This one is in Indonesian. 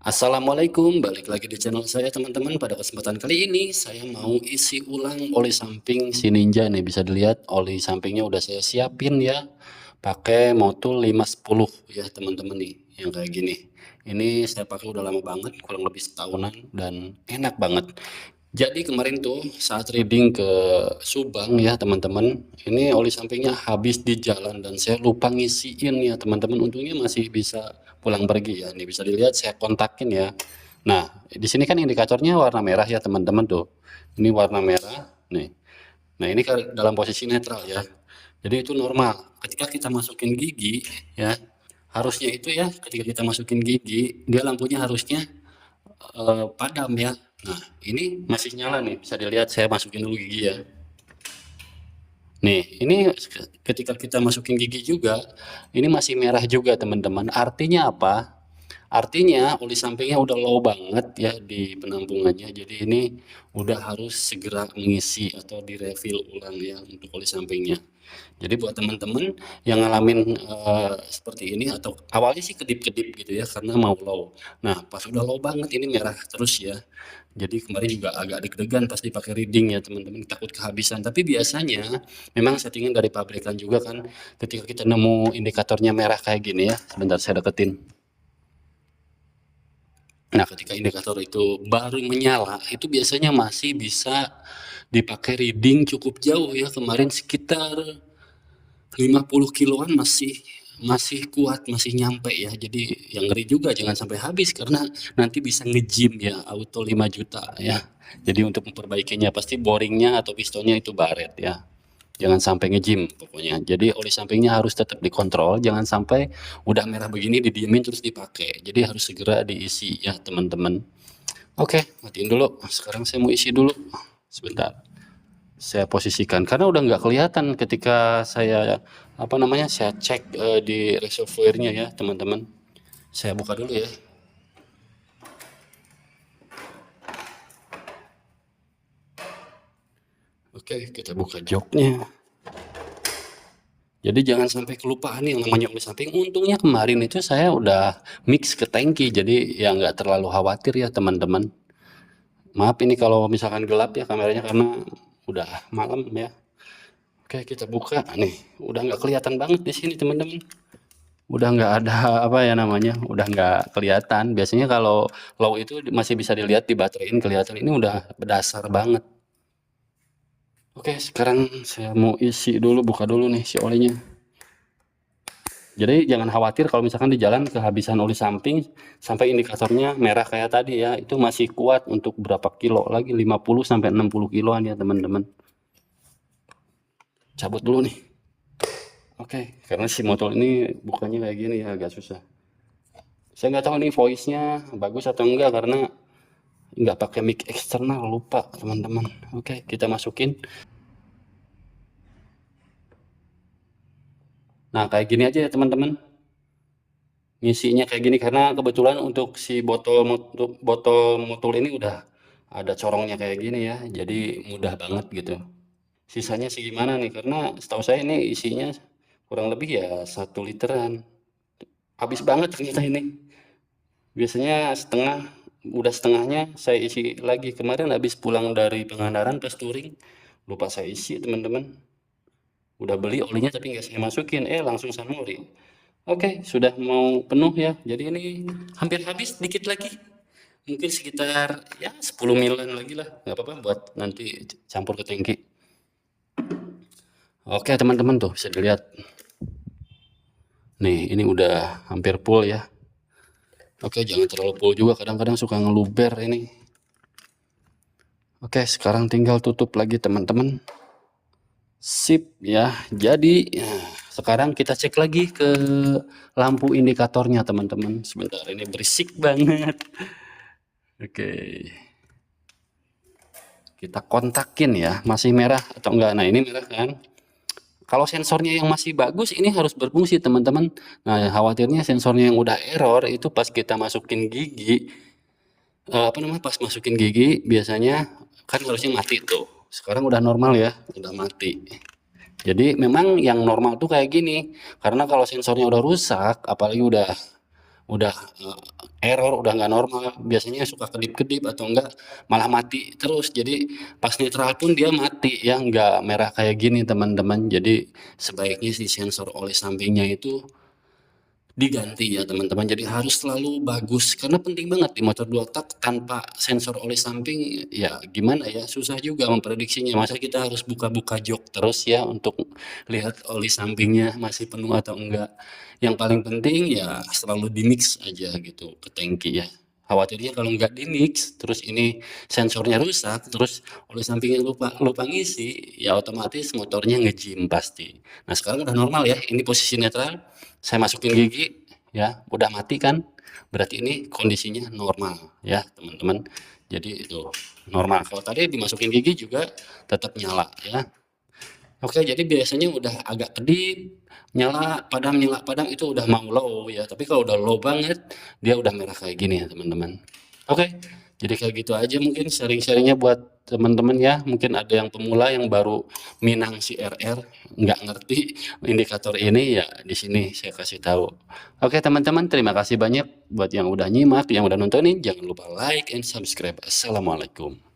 Assalamualaikum, balik lagi di channel saya teman-teman. Pada kesempatan kali ini saya mau isi ulang oli samping si Ninja nih. Bisa dilihat oli sampingnya udah saya siapin ya, pakai Motul 510 ya teman-teman nih, yang kayak gini. Ini saya pakai udah lama banget, kurang lebih setahunan, dan enak banget. Jadi kemarin tuh saat reading ke Subang ya teman-teman, ini oli sampingnya habis di jalan dan saya lupa ngisiin ya teman-teman. Untungnya masih bisa pulang pergi ya. Ini bisa dilihat saya kontakin ya. Nah, di sini kan indikatornya warna merah ya teman-teman tuh. Ini warna merah nih. Nah, ini dalam posisi netral ya. Jadi itu normal. Ketika kita masukin gigi ya, harusnya itu ya ketika kita masukin gigi, dia lampunya harusnya padam ya. Nah, ini masih nyala nih, bisa dilihat saya masukin dulu gigi ya. Nih, ini ketika kita masukin gigi juga, ini masih merah juga teman-teman. Artinya apa? Artinya oli sampingnya udah low banget ya di penampungannya. Jadi ini udah harus segera mengisi atau direfill ulang ya untuk oli sampingnya. Jadi buat teman-teman yang ngalamin seperti ini atau awalnya sih kedip-kedip gitu ya karena mau low. Nah, pas udah low banget ini merah terus ya. Jadi kemarin juga agak deg-degan pas dipakai reading ya teman-teman, takut kehabisan. Tapi biasanya memang settingan dari pabrikan juga kan, ketika kita nemu indikatornya merah kayak gini ya, sebentar saya deketin. Nah, ketika indikator itu baru menyala, itu biasanya masih bisa dipakai reading cukup jauh ya. Kemarin sekitar 50 kiloan masih kuat, masih nyampe ya. Jadi yang ngeri juga jangan sampai habis karena nanti bisa nge-gym ya, auto 5 juta ya. Jadi untuk memperbaikinya pasti boringnya atau pistonnya itu baret ya. Jangan sampai nge-gym pokoknya. Jadi oli sampingnya harus tetap dikontrol, jangan sampai udah merah begini didiemin terus dipakai. Jadi harus segera diisi ya teman-teman. Oke, matiin dulu. Sekarang saya mau isi dulu. Sebentar. Saya posisikan karena udah nggak kelihatan ketika saya saya cek di reservoirnya ya teman-teman. Saya buka dulu ya. Oke, kita buka joknya. Jadi jangan sampai kelupaan yang namanya oli samping. Untungnya kemarin itu saya udah mix ke tangki, jadi ya nggak terlalu khawatir ya teman-teman. Maaf ini kalau misalkan gelap ya kameranya karena udah malam ya. Oke, kita buka nih. Udah nggak kelihatan banget di sini teman-teman. Udah nggak ada udah nggak kelihatan. Biasanya kalau low itu masih bisa dilihat di baterai kelihatan. Ini udah berdasar banget. Oke, sekarang saya mau isi dulu, buka dulu nih si olinya. Jadi jangan khawatir kalau misalkan di jalan kehabisan oli samping sampai indikatornya merah kayak tadi ya, itu masih kuat untuk berapa kilo lagi, 50 sampai 60 kiloan ya teman-teman. Cabut dulu nih. Oke, karena si motor ini bukannya kayak gini ya, agak susah. Saya nggak tahu nih voice-nya bagus atau enggak karena nggak pakai mic eksternal, lupa teman-teman. Oke, kita masukin. Nah, kayak gini aja ya teman-teman. Ngisinya kayak gini karena kebetulan untuk si botol mutul ini udah ada corongnya kayak gini ya. Jadi mudah banget gitu. Sisanya sih gimana nih? Karena setahu saya ini isinya kurang lebih ya 1 literan. Habis banget ternyata ini. Biasanya setengah, udah setengahnya saya isi lagi. Kemarin habis pulang dari Pangandaran pas touring, lupa saya isi teman-teman. Udah beli olinya tapi nggak saya masukin, langsung Sunmori. Oke, sudah mau penuh ya. Jadi ini hampir habis, dikit lagi. Mungkin sekitar ya 10 milan lagi lah, nggak apa-apa buat nanti campur ke tangki. Oke teman-teman tuh bisa dilihat. Nih ini udah hampir full ya. Oke, jangan terlalu full juga, kadang-kadang suka ngeluber ini. Oke, sekarang tinggal tutup lagi teman-teman. Sip ya. Jadi sekarang kita cek lagi ke lampu indikatornya teman-teman. Sebentar, ini berisik banget. Oke. Kita kontakin ya, masih merah atau enggak. Nah, ini merah kan. Kalau sensornya yang masih bagus ini harus berfungsi teman-teman. Nah, khawatirnya sensornya yang udah error itu pas kita masukin gigi pas masukin gigi biasanya kan harusnya mati tuh. Sekarang udah normal ya, udah mati. Jadi memang yang normal tuh kayak gini. Karena kalau sensornya udah rusak, apalagi udah udah, error, udah nggak normal, biasanya suka kedip-kedip atau enggak malah mati terus. Jadi pas netral pun dia mati ya, nggak merah kayak gini teman-teman. Jadi sebaiknya si sensor oli sampingnya itu diganti ya teman-teman. Jadi harus selalu bagus karena penting banget di motor 2 tak tanpa sensor oli samping ya gimana ya, susah juga memprediksinya. Masa kita harus buka-buka jok terus ya untuk lihat oli sampingnya masih penuh atau enggak. Yang paling penting ya selalu di-mix aja gitu ke tangki ya. Khawatirnya kalau nggak di-mix, terus ini sensornya rusak, terus oli sampingnya lupa lupa ngisi, ya otomatis motornya nge-jam pasti. Nah sekarang udah normal ya, ini posisi netral, saya masukin gigi, ya udah mati kan, berarti ini kondisinya normal ya teman-teman. Jadi itu normal. Kalau tadi dimasukin gigi juga tetap nyala ya. Oke, jadi biasanya udah agak kedip, nyala padam itu udah mau low ya. Tapi kalau udah low banget, dia udah merah kayak gini ya teman-teman. Oke, jadi kayak gitu aja mungkin sharing-sharingnya buat teman-teman ya. Mungkin ada yang pemula yang baru minang si RR, nggak ngerti indikator ini ya di sini saya kasih tahu. Oke teman-teman, terima kasih banyak buat yang udah nyimak, yang udah nontonin. Jangan lupa like and subscribe. Assalamualaikum.